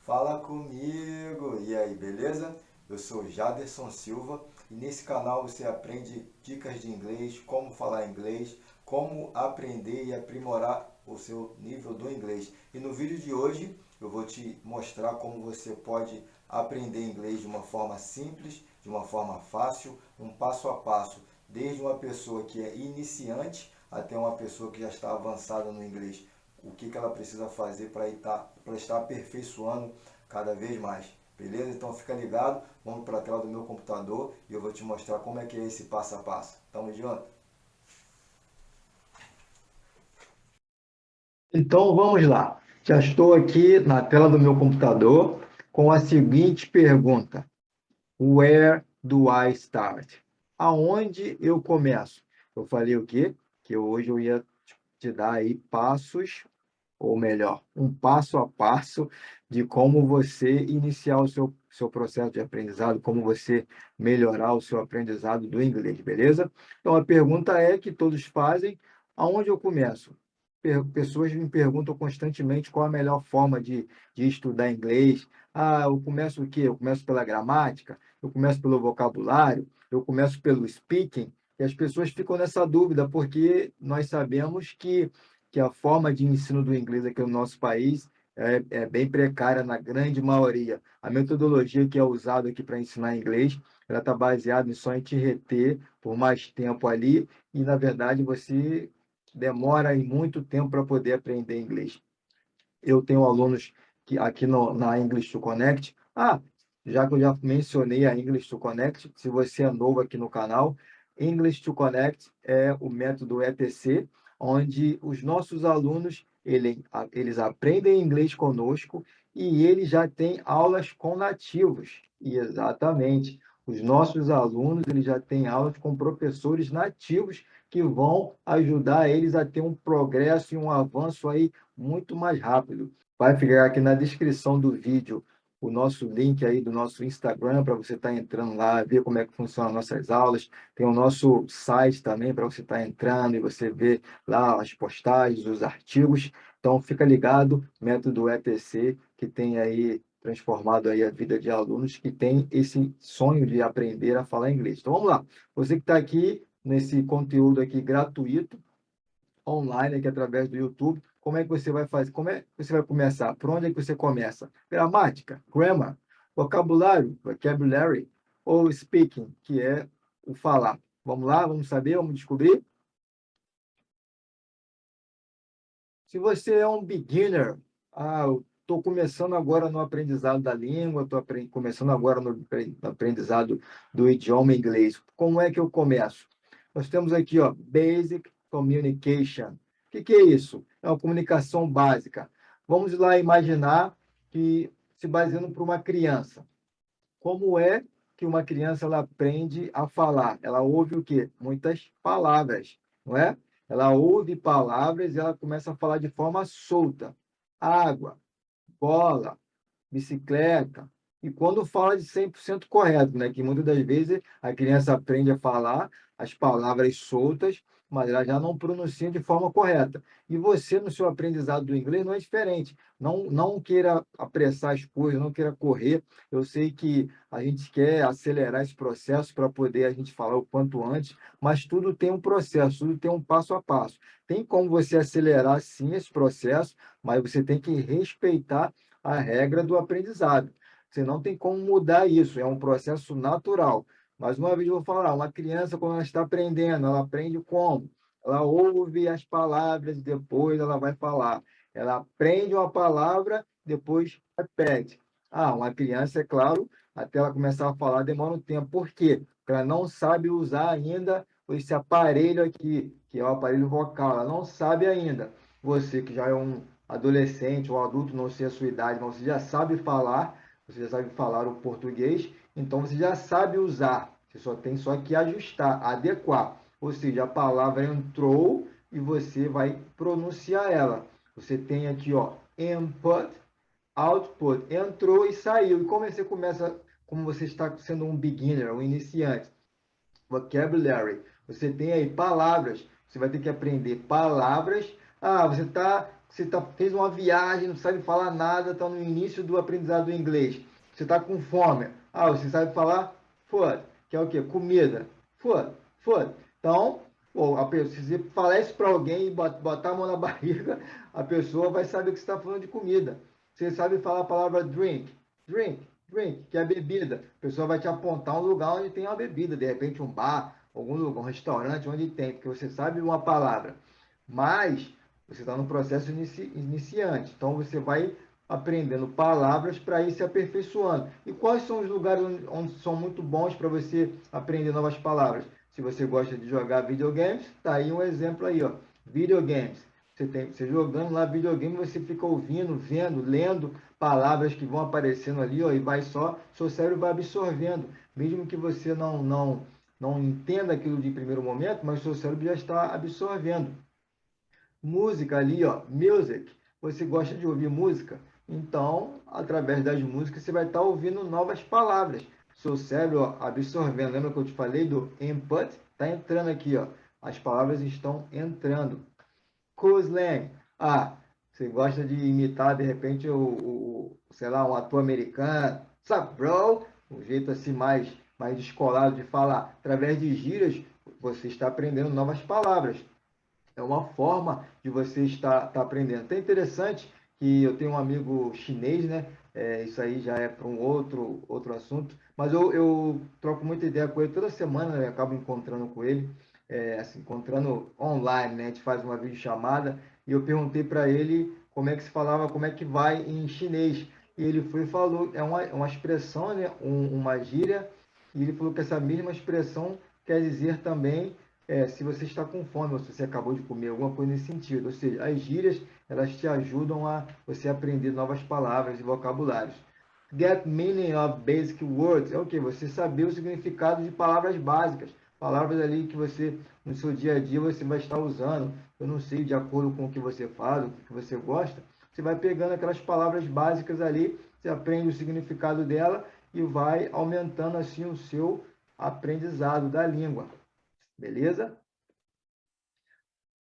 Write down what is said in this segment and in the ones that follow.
Fala comigo! E aí, beleza? Eu sou Jaderson Silva e nesse canal você aprende dicas de inglês, como falar inglês, como aprender e aprimorar o seu nível do inglês. E no vídeo de hoje eu vou te mostrar como você pode aprender inglês de uma forma simples, de uma forma fácil, um passo a passo, desde uma pessoa que é iniciante até uma pessoa que já está avançada no inglês. O que ela precisa fazer para estar aperfeiçoando cada vez mais. Beleza? Então fica ligado, vamos para a tela do meu computador e eu vou te mostrar como é que é esse passo a passo. Tamo junto? Então vamos lá. Já estou aqui na tela do meu computador com a seguinte pergunta: Where do I start? Aonde eu começo? Eu falei o quê? Que hoje eu ia te dar aí passos, ou melhor, um passo a passo de como você iniciar o seu processo de aprendizado, como você melhorar o seu aprendizado do inglês, beleza? Então a pergunta é que todos fazem: aonde eu começo? Pessoas me perguntam constantemente qual a melhor forma de estudar inglês. Ah, eu começo o quê? Eu começo pela gramática, eu começo pelo vocabulário, eu começo pelo speaking. E as pessoas ficam nessa dúvida, porque nós sabemos que a forma de ensino do inglês aqui no nosso país é bem precária na grande maioria. A metodologia que é usada aqui para ensinar inglês, ela está baseada em só em te reter por mais tempo ali, e, na verdade, você demora aí muito tempo para poder aprender inglês. Eu tenho alunos que aqui na English to Connect. Já que eu já mencionei a English to Connect, se você é novo aqui no canal, English to Connect é o método ETC, onde os nossos alunos eles aprendem inglês conosco e eles já têm aulas com nativos. E exatamente, os nossos alunos eles já têm aulas com professores nativos que vão ajudar eles a ter um progresso e um avanço aí muito mais rápido. Vai ficar aqui na descrição do vídeo o nosso link aí do nosso Instagram para você estar entrando lá, ver como é que funcionam nossas aulas. Tem o nosso site também para você estar entrando e você ver lá as postagens, os artigos. Então fica ligado, método ETC, que tem aí transformado aí a vida de alunos que têm esse sonho de aprender a falar inglês. Então vamos lá. Você que está aqui nesse conteúdo aqui gratuito, online, aqui através do YouTube, como é que você vai fazer? Como é que você vai começar? Por onde é que você começa? Gramática, grammar, vocabulário, vocabulary, ou speaking, que é o falar. Vamos lá, vamos saber, vamos descobrir. Se você é um beginner, eu estou começando agora no aprendizado da língua, estou começando agora no aprendizado do idioma inglês. Como é que eu começo? Nós temos aqui, ó, Basic Communication. O que é isso? É uma comunicação básica. Vamos lá imaginar que, se baseando para uma criança, como é que uma criança ela aprende a falar? Ela ouve o quê? Muitas palavras, não é? Ela ouve palavras e ela começa a falar de forma solta. Água, bola, bicicleta. E quando fala de 100% correto, né? Que muitas das vezes a criança aprende a falar as palavras soltas, mas ela já não pronuncia de forma correta. E você, no seu aprendizado do inglês, não é diferente. Não queira apressar as coisas, não queira correr. Eu sei que a gente quer acelerar esse processo para poder a gente falar o quanto antes, mas tudo tem um processo, tudo tem um passo a passo. Tem como você acelerar, sim, esse processo, mas você tem que respeitar a regra do aprendizado. Você não tem como mudar isso, é um processo natural. Mais uma vez eu vou falar, uma criança, quando ela está aprendendo, ela aprende como? Ela ouve as palavras e depois ela vai falar. Ela aprende uma palavra, depois repete. Uma criança, é claro, até ela começar a falar, demora um tempo. Por quê? Porque ela não sabe usar ainda esse aparelho aqui, que é o aparelho vocal. Ela não sabe ainda. Você que já é um adolescente ou adulto, não sei a sua idade, mas você já sabe falar o português, então você já sabe usar. Você só tem que ajustar, adequar. Ou seja, a palavra entrou e você vai pronunciar ela. Você tem aqui, ó, input, output, entrou e saiu. E como você começa, como você está sendo um beginner, um iniciante, vocabulary. Você tem aí palavras, você vai ter que aprender palavras. Você está você fez uma viagem, não sabe falar nada, está no início do aprendizado do inglês. Você está com fome. Ah, você sabe falar food, que é o quê? Comida. Food, food. Então, pô, se você falar isso para alguém e botar a mão na barriga, a pessoa vai saber que você está falando de comida. Você sabe falar a palavra drink, drink, drink, que é bebida. A pessoa vai te apontar um lugar onde tem uma bebida, de repente um bar, algum lugar, um restaurante onde tem, porque você sabe uma palavra. Mas você está no processo iniciante, então você vai aprendendo palavras para ir se aperfeiçoando. E quais são os lugares onde são muito bons para você aprender novas palavras? Se você gosta de jogar videogames, tá aí um exemplo aí, ó. Videogames. Você jogando lá videogame, você fica ouvindo, vendo, lendo palavras que vão aparecendo ali, ó, e vai só, seu cérebro vai absorvendo, mesmo que você não entenda aquilo de primeiro momento, mas seu cérebro já está absorvendo. Música ali, ó, music. Você gosta de ouvir música? Então, através das músicas, você vai estar ouvindo novas palavras. Seu cérebro, ó, absorvendo. Lembra que eu te falei do input? Está entrando aqui, ó. As palavras estão entrando. Cool slang. Ah, você gosta de imitar, de repente, sei lá, um ator americano. Sabe, bro? Um jeito assim mais descolado de falar. Através de gírias, você está aprendendo novas palavras. É uma forma de você estar aprendendo. Até interessante que eu tenho um amigo chinês, né? Isso aí já é para um outro assunto, mas eu troco muita ideia com ele toda semana, né? Eu acabo encontrando com ele, assim, encontrando online, né? A gente faz uma videochamada e eu perguntei para ele como é que se falava, como é que vai em chinês. E ele foi e falou, é uma expressão, né? Uma gíria, e ele falou que essa mesma expressão quer dizer também se você está com fome ou se você acabou de comer, alguma coisa nesse sentido. Ou seja, as gírias, elas te ajudam a você aprender novas palavras e vocabulários. Get meaning of basic words é o que? Você saber o significado de palavras básicas. Palavras ali que você, no seu dia a dia, você vai estar usando. Eu não sei, de acordo com o que você faz, o que você gosta. Você vai pegando aquelas palavras básicas ali, você aprende o significado dela e vai aumentando assim o seu aprendizado da língua. Beleza?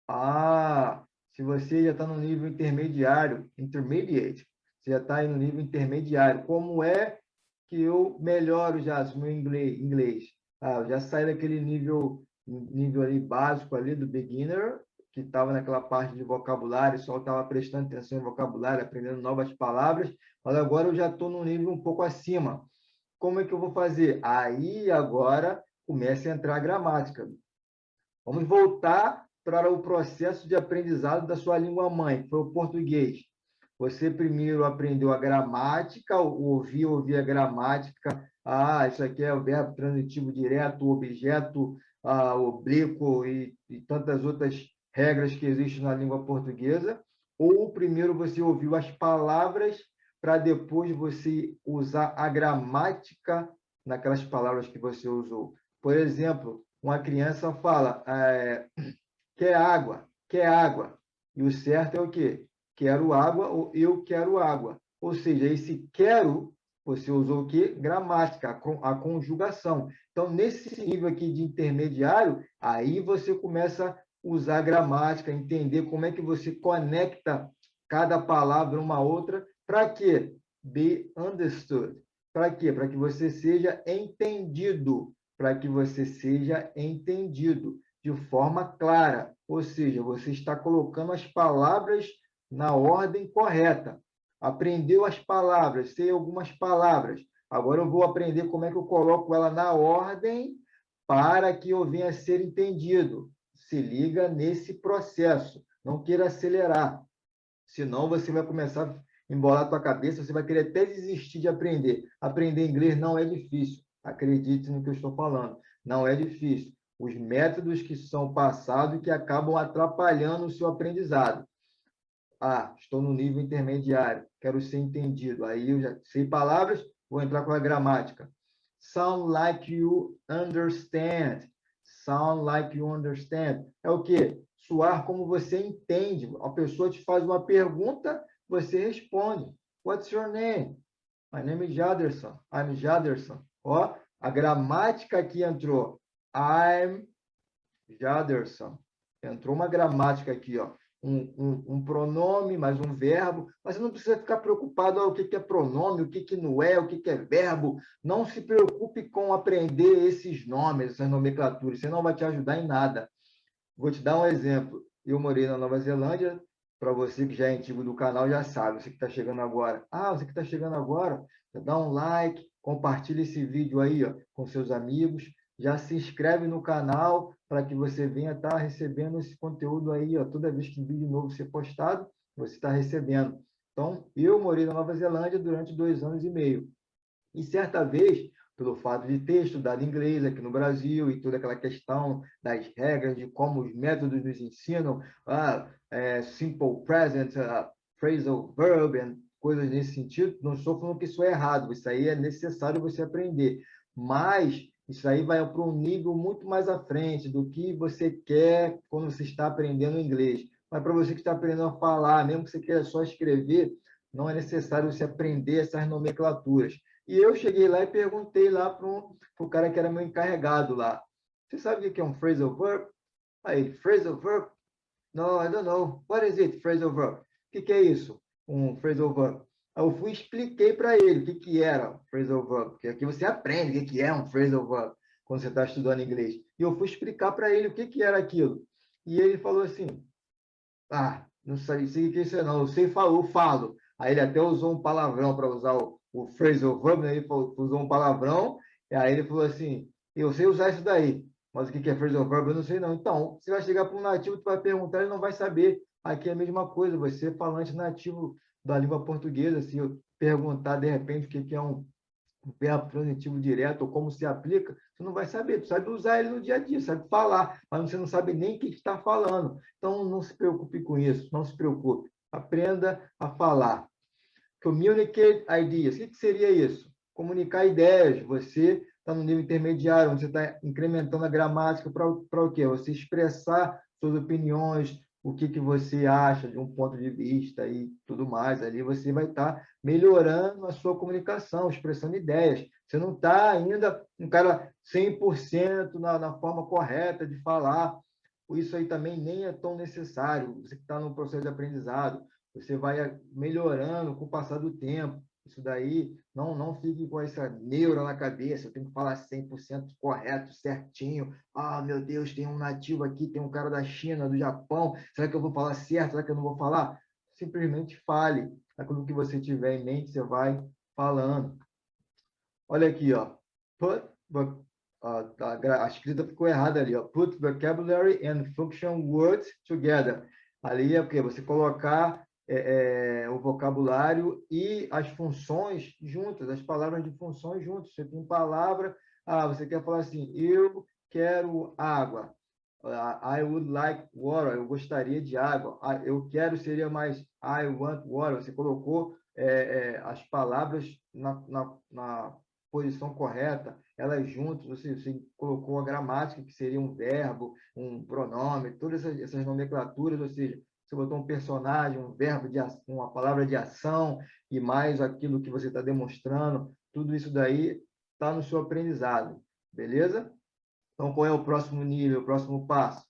Ah, se você já está no nível intermediário, intermediate, você já está aí no nível intermediário, como é que eu melhoro já o meu inglês? Ah, eu já saí daquele nível ali básico ali do beginner, que estava naquela parte de vocabulário, só estava prestando atenção em vocabulário, aprendendo novas palavras, mas agora eu já estou num nível um pouco acima. Como é que eu vou fazer? Aí agora começa a entrar a gramática. Vamos voltar para o processo de aprendizado da sua língua mãe, que foi o português. Você primeiro aprendeu a gramática, ouvir a gramática. Ah, isso aqui é o verbo transitivo direto, o objeto oblíquo e tantas outras regras que existem na língua portuguesa. Ou primeiro você ouviu as palavras para depois você usar a gramática naquelas palavras que você usou. Por exemplo, uma criança fala, quer água, quer água. E o certo é o quê? Quero água ou eu quero água. Ou seja, esse quero, você usou o quê? Gramática, a conjugação. Então, nesse nível aqui de intermediário, aí você começa a usar gramática, entender como é que você conecta cada palavra uma a outra. Para quê? Be understood. Para quê? Para que você seja entendido. Para que você seja entendido de forma clara, ou seja, você está colocando as palavras na ordem correta. Aprendeu as palavras, sei algumas palavras. Agora eu vou aprender como é que eu coloco ela na ordem para que eu venha a ser entendido. Se liga nesse processo. Não queira acelerar, senão você vai começar a embolar a tua cabeça, você vai querer até desistir de aprender. Aprender inglês não é difícil. Acredite no que eu estou falando. Não é difícil. Os métodos que são passados que acabam atrapalhando o seu aprendizado. Ah, estou no nível intermediário, quero ser entendido. Aí eu já sei palavras, vou entrar com a gramática. Sound like you understand. Sound like you understand. É o quê? Soar como você entende. A pessoa te faz uma pergunta, você responde. What's your name? My name is Jaderson. I'm Jaderson. Ó, a gramática aqui entrou. I'm Jaderson. Entrou uma gramática aqui, ó. um pronome, mais um verbo, mas você não precisa ficar preocupado o que é pronome, o que não é, o que é verbo. Não se preocupe com aprender esses nomes, essas nomenclaturas, você não vai te ajudar em nada. Vou te dar um exemplo. Eu morei na Nova Zelândia, para você que já é antigo do canal, já sabe, você que está chegando agora. Você que está chegando agora, dá um like, compartilha esse vídeo aí ó, com seus amigos, já se inscreve no canal para que você venha estar recebendo esse conteúdo aí, ó, toda vez que um vídeo novo ser postado, você está recebendo. Então, eu morei na Nova Zelândia durante 2 anos e meio. E certa vez, pelo fato de ter estudado inglês aqui no Brasil e toda aquela questão das regras, de como os métodos nos ensinam, simple present, phrasal verb, coisas nesse sentido, não estou falando que isso é errado, isso aí é necessário você aprender, mas isso aí vai para um nível muito mais à frente do que você quer quando você está aprendendo inglês. Mas para você que está aprendendo a falar, mesmo que você queira só escrever, não é necessário você aprender essas nomenclaturas. E eu cheguei lá e perguntei lá para o cara que era meu encarregado lá. Você sabe o que é um phrasal verb? Aí, phrasal verb? No, I don't know. What is it, phrasal verb? O que é isso? Um phrasal verb. Aí eu fui e expliquei para ele o que era phrasal verb. Porque aqui você aprende o que é um phrasal verb quando você está estudando inglês. E eu fui explicar para ele o que era aquilo. E ele falou assim, não sei o que isso é não, eu sei falar, eu falo. Aí ele até usou um palavrão para usar o phrasal verb, né? Ele usou um palavrão, e aí ele falou assim, eu sei usar isso daí, mas o que é phrasal verb eu não sei não. Então, você vai chegar para um nativo, tu vai perguntar, ele não vai saber. Aqui é a mesma coisa, você falante nativo da língua portuguesa, se eu perguntar de repente o que é um verbo transitivo direto, ou como se aplica, você não vai saber, tu sabe usar ele no dia a dia, sabe falar, mas você não sabe nem o que está falando. Então, não se preocupe com isso, não se preocupe. Aprenda a falar. Communicate ideas. O que seria isso? Comunicar ideias. Você está no nível intermediário, onde você está incrementando a gramática para o quê? Você expressar suas opiniões, o que você acha de um ponto de vista e tudo mais. Ali você vai estar melhorando a sua comunicação, expressando ideias. Você não está ainda um cara 100% na forma correta de falar. Isso aí também nem é tão necessário. Você que está no processo de aprendizado, você vai melhorando com o passar do tempo. Isso daí, não fique com essa neura na cabeça, eu tenho que falar 100% correto, certinho. Meu Deus, tem um nativo aqui, tem um cara da China, do Japão, será que eu vou falar certo? Será que eu não vou falar? Simplesmente fale. Aquilo que você tiver em mente, você vai falando. Olha aqui, ó. Put, a escrita ficou errada ali, ó. Put vocabulary and function words together. Ali é o quê? Você colocar o vocabulário e as funções juntas, as palavras de funções juntas. Você tem palavra, você quer falar assim, eu quero água. I would like water, eu gostaria de água. Eu quero seria mais I want water. Você colocou as palavras na posição correta, elas juntas, você colocou a gramática, que seria um verbo, um pronome, todas essas nomenclaturas, ou seja, você botou um personagem, um verbo, uma palavra de ação, e mais aquilo que você está demonstrando, tudo isso daí está no seu aprendizado, beleza? Então, qual é o próximo nível, o próximo passo?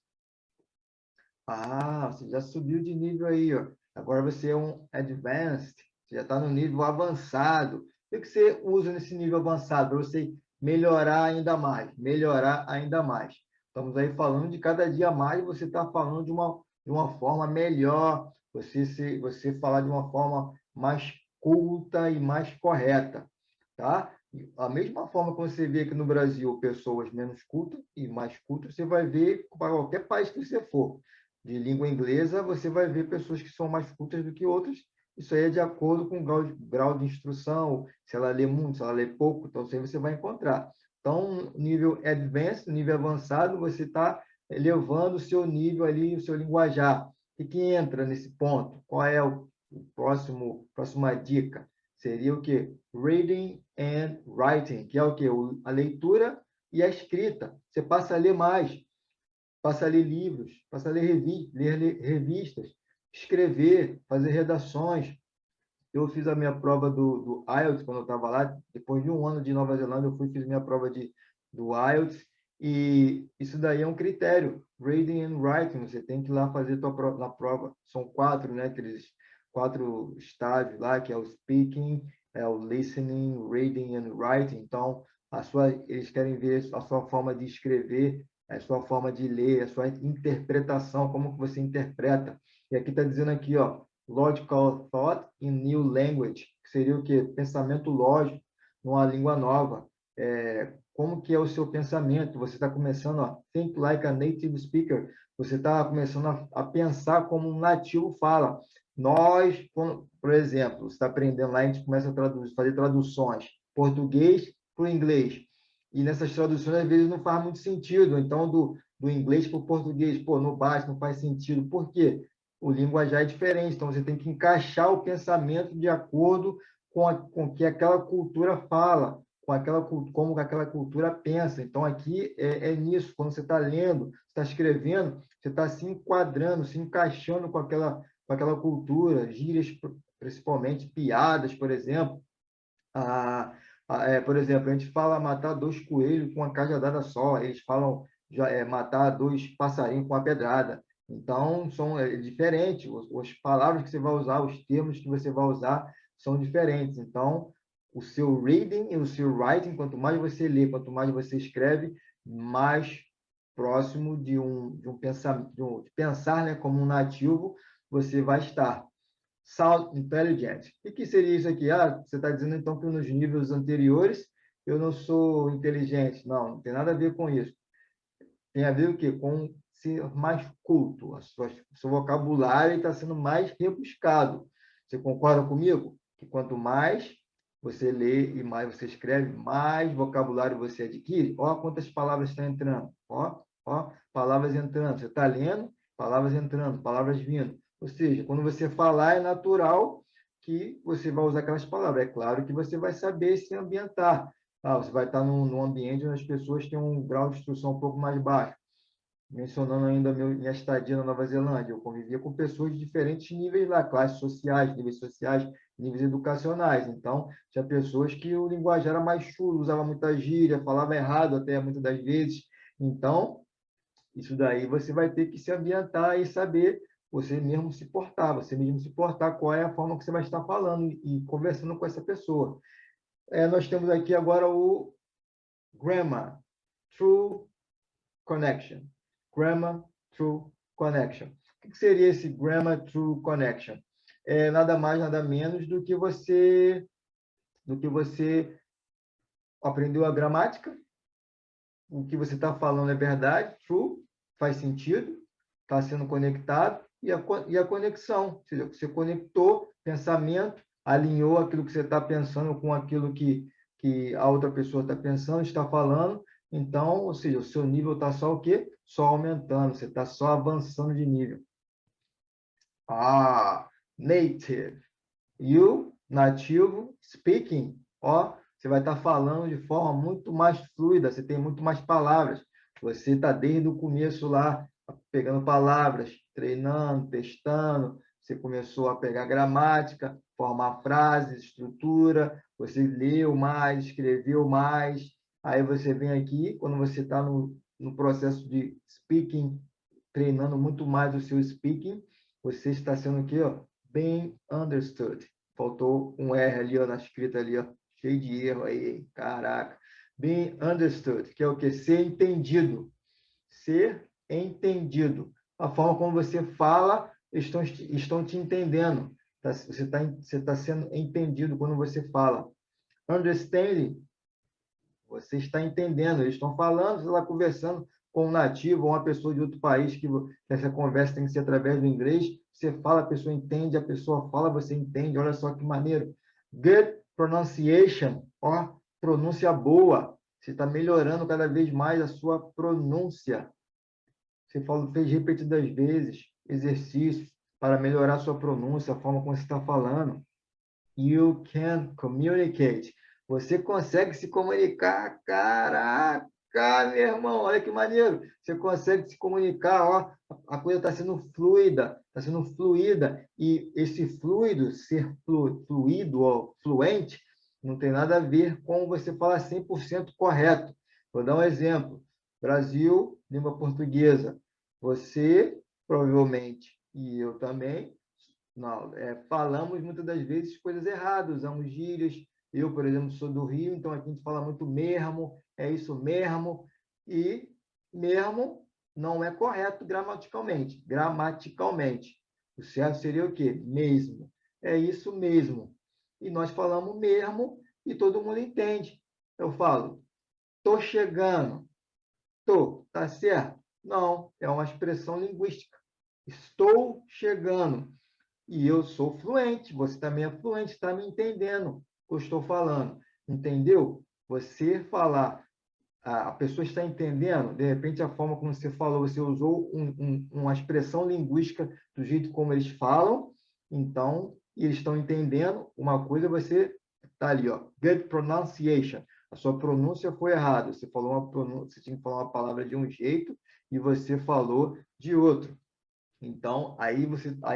Você já subiu de nível aí, ó. Agora você é um advanced, você já está no nível avançado. O que você usa nesse nível avançado para você melhorar ainda mais? Melhorar ainda mais. Estamos aí falando de cada dia mais, você está falando de uma forma melhor, você falar de uma forma mais culta e mais correta, tá? A mesma forma que você vê aqui no Brasil pessoas menos cultas e mais cultas, você vai ver para qualquer país que você for. De língua inglesa, você vai ver pessoas que são mais cultas do que outras. Isso aí é de acordo com o grau de instrução, se ela lê muito, se ela lê pouco, então isso aí você vai encontrar. Então, nível advanced, nível avançado, você está elevando o seu nível ali, o seu linguajar. O que entra nesse ponto? Qual é o próxima dica? Seria o quê? Reading and writing, que é o quê? A leitura e a escrita. Você passa a ler mais, passa a ler livros, passa a ler revistas, escrever, fazer redações. Eu fiz a minha prova do IELTS quando eu estava lá, depois de um ano de Nova Zelândia, eu fiz minha prova do IELTS, E isso daí é um critério. Reading and writing, você tem que ir lá fazer na prova. São 4, né? Aqueles 4 estágios lá, que é o speaking, é o listening, reading and writing. Então, eles querem ver a sua forma de escrever, a sua forma de ler, a sua interpretação, como que você interpreta. E aqui está dizendo aqui, ó, logical thought in new language, que seria o quê? Pensamento lógico numa língua nova. Como que é o seu pensamento? Você está começando a think like a native speaker. Você está começando a pensar como um nativo fala. Nós, por exemplo, você está aprendendo lá, a gente começa a traduzir, fazer traduções português para o inglês. E nessas traduções, às vezes, não faz muito sentido. Então, do inglês para o português, pô, não bate, não faz sentido. Por quê? O linguajar é diferente. Então, você tem que encaixar o pensamento de acordo com o que aquela cultura fala, como aquela cultura pensa. Então, aqui é nisso. Quando você está lendo, está escrevendo, você está se enquadrando, se encaixando com aquela cultura, gírias, principalmente, piadas, por exemplo. Por exemplo, a gente fala matar 2 coelhos com uma cajadada só, eles falam matar 2 passarinhos com uma pedrada. Então, são diferentes, as palavras que você vai usar, os termos que você vai usar são diferentes. Então, o seu reading e o seu writing, quanto mais você lê, quanto mais você escreve, mais próximo de um pensamento, de pensar, né, como um nativo, você vai estar. Sound Intelligent. O que seria isso aqui? Você está dizendo então que nos níveis anteriores eu não sou inteligente. Não, não tem nada a ver com isso. Tem a ver o quê? Com ser mais culto. O seu vocabulário está sendo mais rebuscado. Você concorda comigo? Que quanto mais você lê e mais você escreve, mais vocabulário você adquire. Ó, quantas palavras estão entrando. Ó, palavras entrando. Você está lendo, palavras entrando, palavras vindo. Ou seja, quando você falar, é natural que você vai usar aquelas palavras. É claro que você vai saber se ambientar. Você vai estar num ambiente onde as pessoas têm um grau de instrução um pouco mais baixo. Mencionando ainda minha estadia na Nova Zelândia, eu convivia com pessoas de diferentes níveis lá, classes sociais, níveis educacionais. Então, tinha pessoas que o linguajar era mais chulo, usava muita gíria, falava errado até muitas das vezes. Então, isso daí você vai ter que se ambientar e saber você mesmo se portar, qual é a forma que você vai estar falando e conversando com essa pessoa. Nós temos aqui agora o grammar, true connection. Grammar through connection. O que seria esse grammar through connection? É nada mais, nada menos do que você aprendeu a gramática, o que você está falando é verdade, true, faz sentido, está sendo conectado, e a conexão, ou seja, você conectou pensamento, alinhou aquilo que você está pensando com aquilo que a outra pessoa está pensando, está falando, então, ou seja, o seu nível está só o quê? Só aumentando, você está só avançando de nível. Native. You, nativo, speaking. Você vai estar falando de forma muito mais fluida, você tem muito mais palavras. Você está desde o começo lá, pegando palavras, treinando, testando. Você começou a pegar gramática, formar frases, estrutura. Você leu mais, escreveu mais. Aí você vem aqui, quando você está no processo de speaking, treinando muito mais o seu speaking, você está sendo aqui, bem understood. Faltou um R ali, na escrita ali, cheio de erro aí, caraca. Bem understood, que é o que? Ser entendido. Ser entendido. A forma como você fala, estão te entendendo. Você tá sendo entendido quando você fala. Understanding, você está entendendo. Eles estão falando, você está conversando com um nativo ou uma pessoa de outro país, que essa conversa tem que ser através do inglês. Você fala, a pessoa entende, a pessoa fala, você entende. Olha só que maneiro. Good pronunciation, pronúncia boa. Você está melhorando cada vez mais a sua pronúncia. Você fez repetidas vezes exercícios para melhorar a sua pronúncia, a forma como você está falando. You can communicate. Você consegue se comunicar. Caraca, meu irmão, olha que maneiro. Você consegue se comunicar, a coisa está sendo fluida, está sendo fluida. E esse fluido, ser fluido ou fluente, não tem nada a ver com você falar 100% correto. Vou dar um exemplo. Brasil, língua portuguesa. Você, provavelmente, e eu também, não, falamos muitas das vezes coisas erradas, usamos gírias. Eu, por exemplo, sou do Rio, então aqui a gente fala muito mesmo, é isso mesmo, e mesmo não é correto gramaticalmente. Gramaticalmente. O certo seria o quê? Mesmo. É isso mesmo. E nós falamos mesmo e todo mundo entende. Eu falo, estou chegando. Estou, tá certo? Não, é uma expressão linguística. Estou chegando. E eu sou fluente, você também é fluente, está me entendendo o que eu estou falando. Entendeu? Você falar, a pessoa está entendendo, de repente a forma como você falou, você usou uma expressão linguística do jeito como eles falam, então, e eles estão entendendo, uma coisa você está ali, ó, good pronunciation. A sua pronúncia foi errada. Você falou uma pronúncia, você tinha que falar uma palavra de um jeito e você falou de outro. Então, aí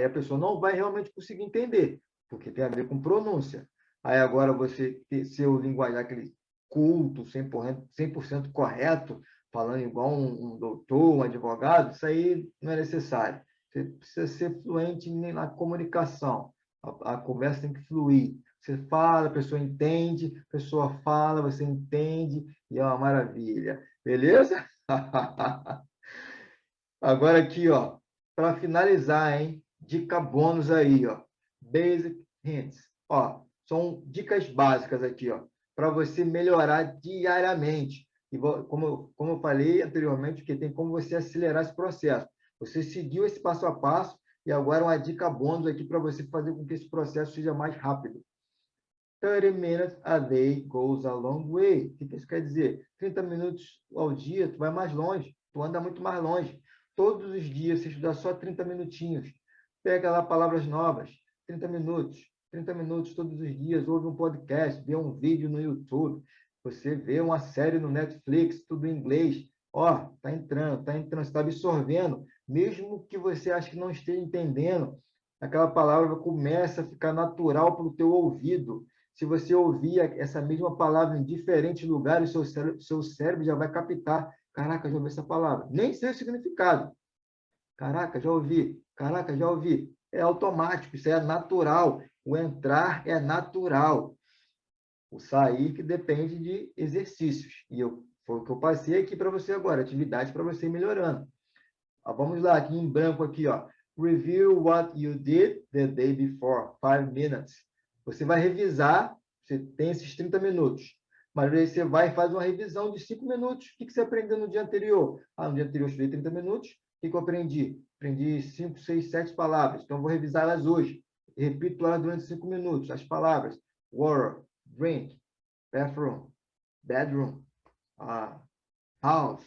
a pessoa não vai realmente conseguir entender, porque tem a ver com pronúncia. Aí agora você ter seu linguajar aquele culto, 100% correto, falando igual um doutor, um advogado, isso aí não é necessário. Você precisa ser fluente na comunicação. A conversa tem que fluir. Você fala, a pessoa entende, a pessoa fala, você entende, e é uma maravilha. Beleza? Agora aqui, ó, para finalizar, hein? Dica bônus aí, ó. Basic hints. Ó, são dicas básicas aqui, ó, para você melhorar diariamente. E como eu falei anteriormente, que tem como você acelerar esse processo. Você seguiu esse passo a passo e agora uma dica bônus aqui para você fazer com que esse processo seja mais rápido. 30 minutes a day goes a long way. O que isso quer dizer? 30 minutos ao dia, tu vai mais longe, tu anda muito mais longe. Todos os dias, você estudar só 30 minutinhos. Pega lá palavras novas, 30 minutos. 30 minutos todos os dias, ouve um podcast, vê um vídeo no YouTube, você vê uma série no Netflix, tudo em inglês. Ó, tá entrando, está absorvendo. Mesmo que você ache que não esteja entendendo, aquela palavra começa a ficar natural para o teu ouvido. Se você ouvir essa mesma palavra em diferentes lugares, seu cérebro já vai captar. Caraca, já ouvi essa palavra. Nem sei o significado. Caraca, já ouvi. Caraca, já ouvi. É automático, isso é natural. O entrar é natural. O sair que depende de exercícios. Foi o que eu passei aqui para você agora, atividade para você ir melhorando. Vamos lá, aqui em branco aqui, ó. Review what you did the day before, 5 minutes. Você vai revisar, você tem esses 30 minutos, mas aí você vai e faz uma revisão de 5 minutos. O que você aprendeu no dia anterior? No dia anterior eu estudei 30 minutos. O que eu aprendi? Aprendi 5, 6, 7 palavras. Então, eu vou revisar elas hoje. Repito elas durante 5 minutos. As palavras: water, drink, bathroom, bedroom, house,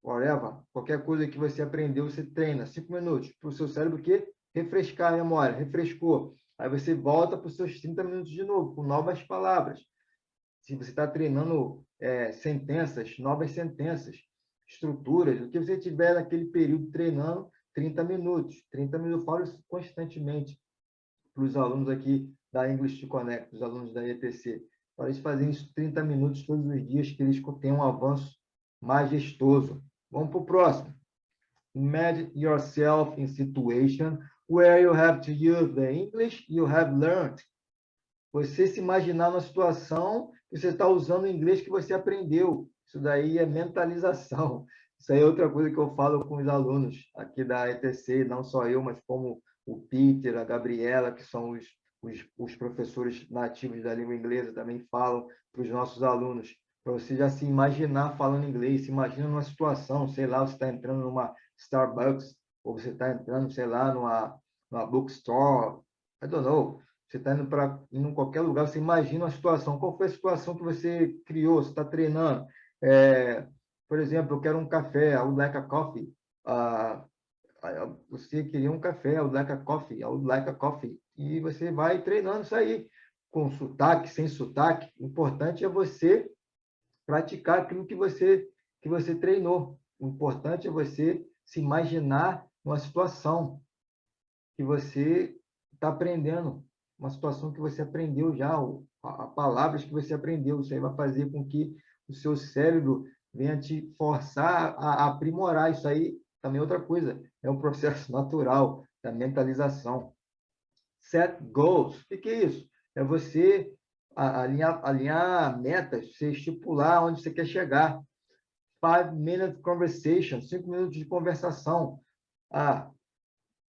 whatever, qualquer coisa que você aprendeu, você treina 5 minutos para o seu cérebro que refrescar a memória, refrescou. Aí você volta para os seus 30 minutos de novo, com novas palavras. Se você está treinando sentenças, novas sentenças, estruturas, o que você tiver naquele período treinando, 30 minutos. 30 minutos, eu falo isso constantemente para os alunos aqui da English to Connect, os alunos da ETC, para eles fazerem isso 30 minutos todos os dias, que eles tenham um avanço majestoso. Vamos para o próximo. Imagine yourself in situation where you have to use the English you have learned. Você se imaginar numa situação que você está usando o inglês que você aprendeu. Isso daí é mentalização. Isso aí é outra coisa que eu falo com os alunos aqui da ETC, não só eu, mas como o Peter, a Gabriela, que são os professores nativos da língua inglesa, também falam para os nossos alunos, para você já se imaginar falando inglês, se imagina numa situação, sei lá, você está entrando numa Starbucks, ou você está entrando, sei lá, numa bookstore, I don't know, você está indo para qualquer lugar, você imagina uma situação. Qual foi a situação que você criou? Você está treinando? Por exemplo, eu quero um café, I would like a coffee. Você queria um café, I would like a coffee, I would like a coffee. E você vai treinando isso aí, com sotaque, sem sotaque. O importante é você praticar aquilo que você treinou. O importante é você se imaginar numa situação que você está aprendendo, uma situação que você aprendeu já, palavras que você aprendeu. Isso aí vai fazer com que o seu cérebro venha te forçar a aprimorar. Isso aí também é outra coisa, é um processo natural da mentalização. Set goals. O que é isso? É você alinhar metas, você estipular onde você quer chegar. 5-minute conversation, 5 minutos de conversação. Ah,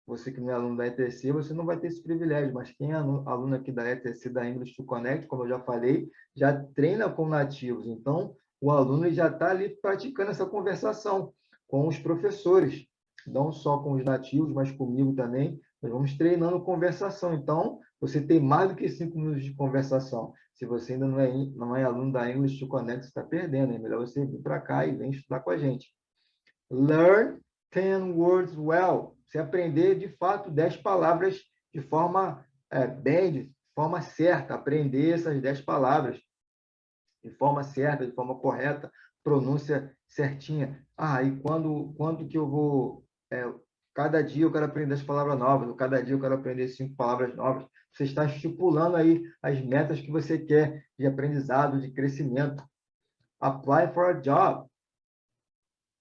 você que não é aluno da ETC, você não vai ter esse privilégio, mas quem é aluno aqui da ETC, da English to Connect, como eu já falei, já treina com nativos. Então, o aluno já está ali praticando essa conversação com os professores, não só com os nativos, mas comigo também. Nós vamos treinando conversação. Então, você tem mais do que 5 minutos de conversação. Se você ainda não é aluno da English to Connect, você está perdendo. É melhor você vir para cá e vem estudar com a gente. Learn 10 words well. Você aprender, de fato, 10 palavras de forma bem, de forma certa. Aprender essas 10 palavras de forma certa, de forma correta, pronúncia certinha. Ah, e quando que eu vou... cada dia eu quero aprender as palavras novas, ou cada dia eu quero aprender 5 palavras novas. Você está estipulando aí as metas que você quer de aprendizado, de crescimento. Apply for a job.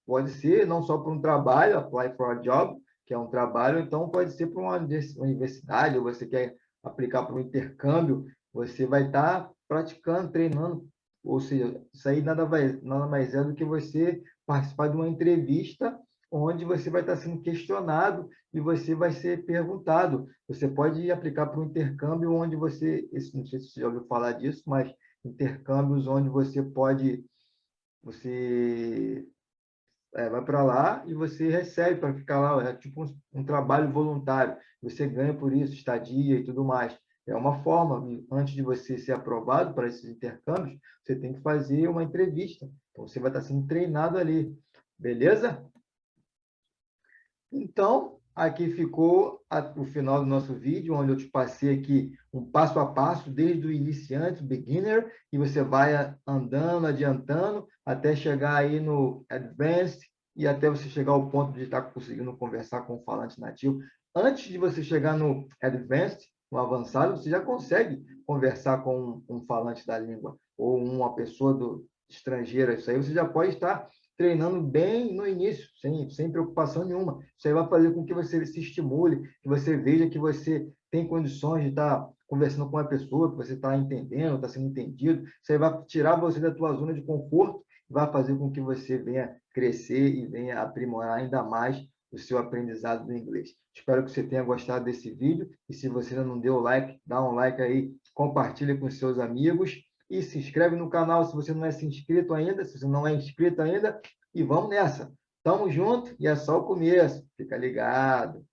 Pode ser não só para um trabalho, apply for a job, que é um trabalho, então pode ser para uma universidade, ou você quer aplicar para um intercâmbio, você vai estar praticando, treinando, ou seja, isso aí nada mais é do que você participar de uma entrevista onde você vai estar sendo questionado e você vai ser perguntado. Você pode aplicar para um intercâmbio onde você, não sei se você já ouviu falar disso, mas intercâmbios onde você vai para lá e você recebe para ficar lá, é tipo um trabalho voluntário, você ganha por isso, estadia e tudo mais. É uma forma, antes de você ser aprovado para esses intercâmbios, você tem que fazer uma entrevista. Então, você vai estar sendo treinado ali, beleza? Então, aqui ficou o final do nosso vídeo, onde eu te passei aqui um passo a passo, desde o iniciante, beginner, e você vai andando, adiantando, até chegar aí no advanced, e até você chegar ao ponto de estar conseguindo conversar com o falante nativo. Antes de você chegar no advanced, no avançado, você já consegue conversar com um falante da língua, ou uma pessoa estrangeira. Isso aí você já pode estar treinando bem no início, sem preocupação nenhuma. Isso aí vai fazer com que você se estimule, que você veja que você tem condições de estar conversando com uma pessoa, que você está entendendo, está sendo entendido. Isso aí vai tirar você da tua zona de conforto, vai fazer com que você venha crescer e venha aprimorar ainda mais o seu aprendizado do inglês. Espero que você tenha gostado desse vídeo e se você ainda não deu like, dá um like aí, compartilha com seus amigos e se inscreve no canal se você não é inscrito ainda, se você não é inscrito ainda, e vamos nessa. Tamo junto e é só o começo. Fica ligado.